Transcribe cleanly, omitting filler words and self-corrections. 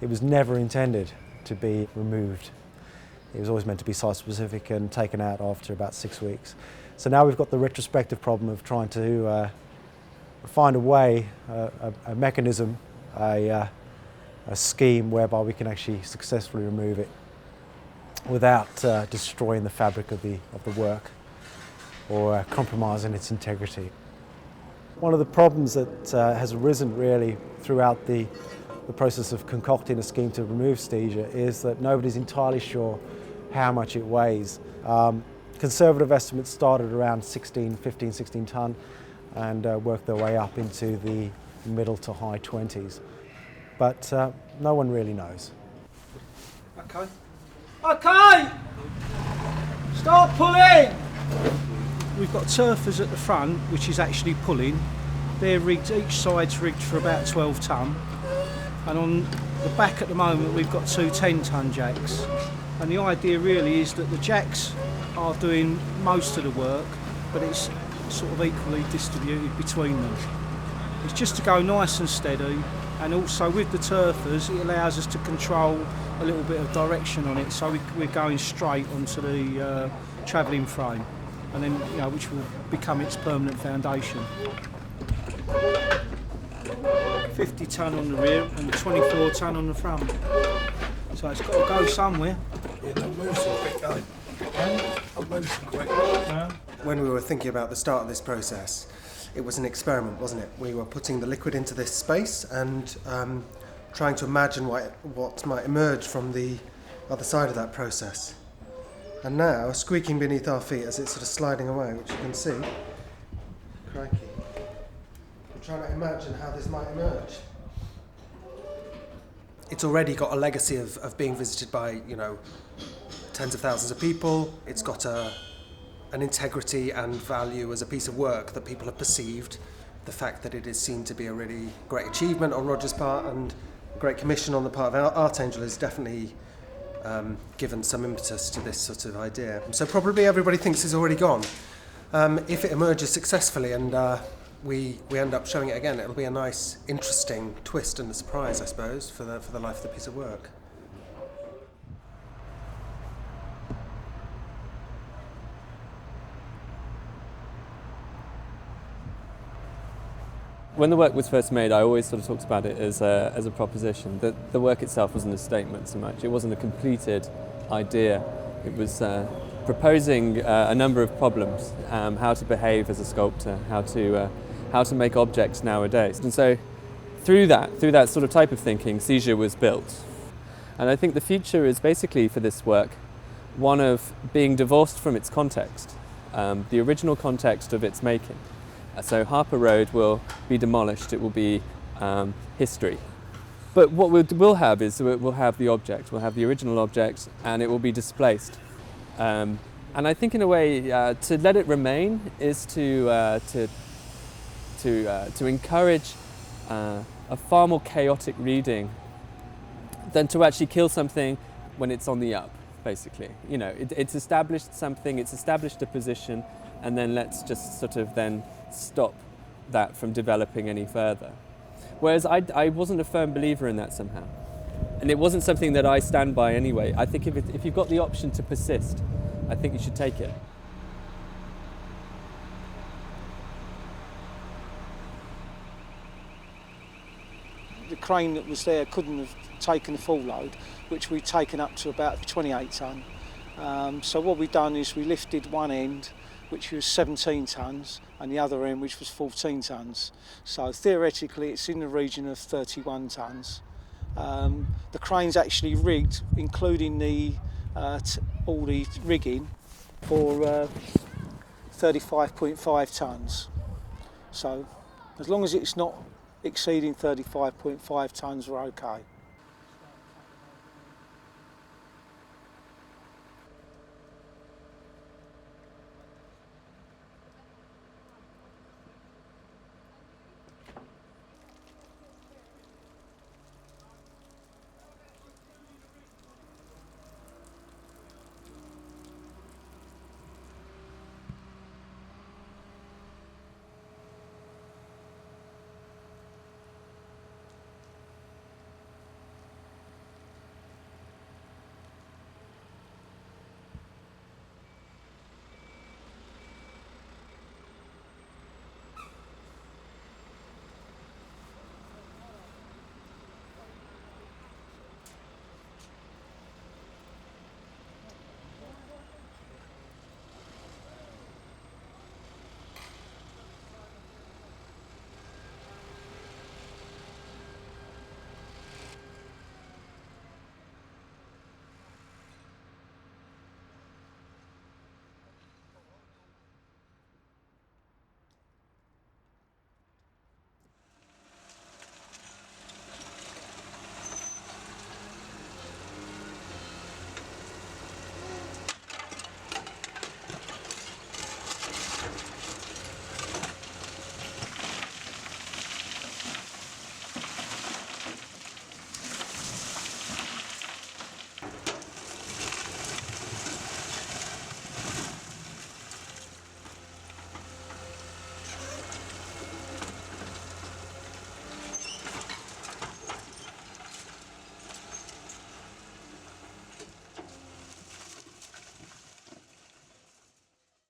It was never intended to be removed. It was always meant to be site-specific and taken out after about 6 weeks. So now we've got the retrospective problem of trying to find a way, a mechanism, a scheme whereby we can actually successfully remove it without destroying the fabric of the work or compromising its integrity. One of the problems that has arisen really throughout the process of concocting a scheme to remove Seizure is that nobody's entirely sure how much it weighs. Conservative estimates started around 15, 16 tonne and worked their way up into the middle to high 20s. But no one really knows. Okay. Okay! Start pulling! We've got turfers at the front, which is actually pulling. They're rigged, each side's rigged for about 12 tonne. And on the back at the moment, we've got two 10-tonne jacks. And the idea really is that the jacks are doing most of the work, but it's sort of equally distributed between them. It's just to go nice and steady, and also with the turfers, it allows us to control a little bit of direction on it, so we're going straight onto the travelling frame, and then which will become its permanent foundation. 50 tonne on the rear and 24 tonne on the front. So it's got to go somewhere. Yeah, don't move so quick, though. Don't move so quick. When we were thinking about the start of this process, it was an experiment, wasn't it? We were putting the liquid into this space and trying to imagine what might emerge from the other side of that process. And now, squeaking beneath our feet as it's sort of sliding away, which you can see. Crikey. We're trying to imagine how this might emerge. It's already got a legacy of being visited by, tens of thousands of people. It's got an integrity and value as a piece of work that people have perceived. The fact that it is seen to be a really great achievement on Roger's part and a great commission on the part of Artangel has definitely given some impetus to this sort of idea. So probably everybody thinks it's already gone. If it emerges successfully and we end up showing it again, it'll be a nice, interesting twist and a surprise, I suppose, for the life of the piece of work. When the work was first made, I always sort of talked about it as a proposition, that the work itself wasn't a statement so much. It wasn't a completed idea. It was proposing a number of problems, how to behave as a sculptor, how to make objects nowadays. And so through that sort of type of thinking, Seizure was built. And I think the future is basically for this work one of being divorced from its context, the original context of its making. So Harper Road will be demolished, it will be history. But what we'll have is we'll have the object, we'll have the original object, and it will be displaced. And I think in a way to let it remain is to encourage a far more chaotic reading than to actually kill something when it's on the up, basically. It's established something, it's established a position, and then let's just sort of then stop that from developing any further. Whereas I wasn't a firm believer in that somehow. And it wasn't something that I stand by anyway. I think if you've got the option to persist, I think you should take it. The crane that was there couldn't have taken the full load, which we'd taken up to about 28 tonne. So what we've done is we lifted one end, which was 17 tonnes, and the other end, which was 14 tonnes. So theoretically, it's in the region of 31 tonnes. The crane's actually rigged, including all the rigging, for 35.5 tonnes. So as long as it's not exceeding 35.5 tonnes, we're okay.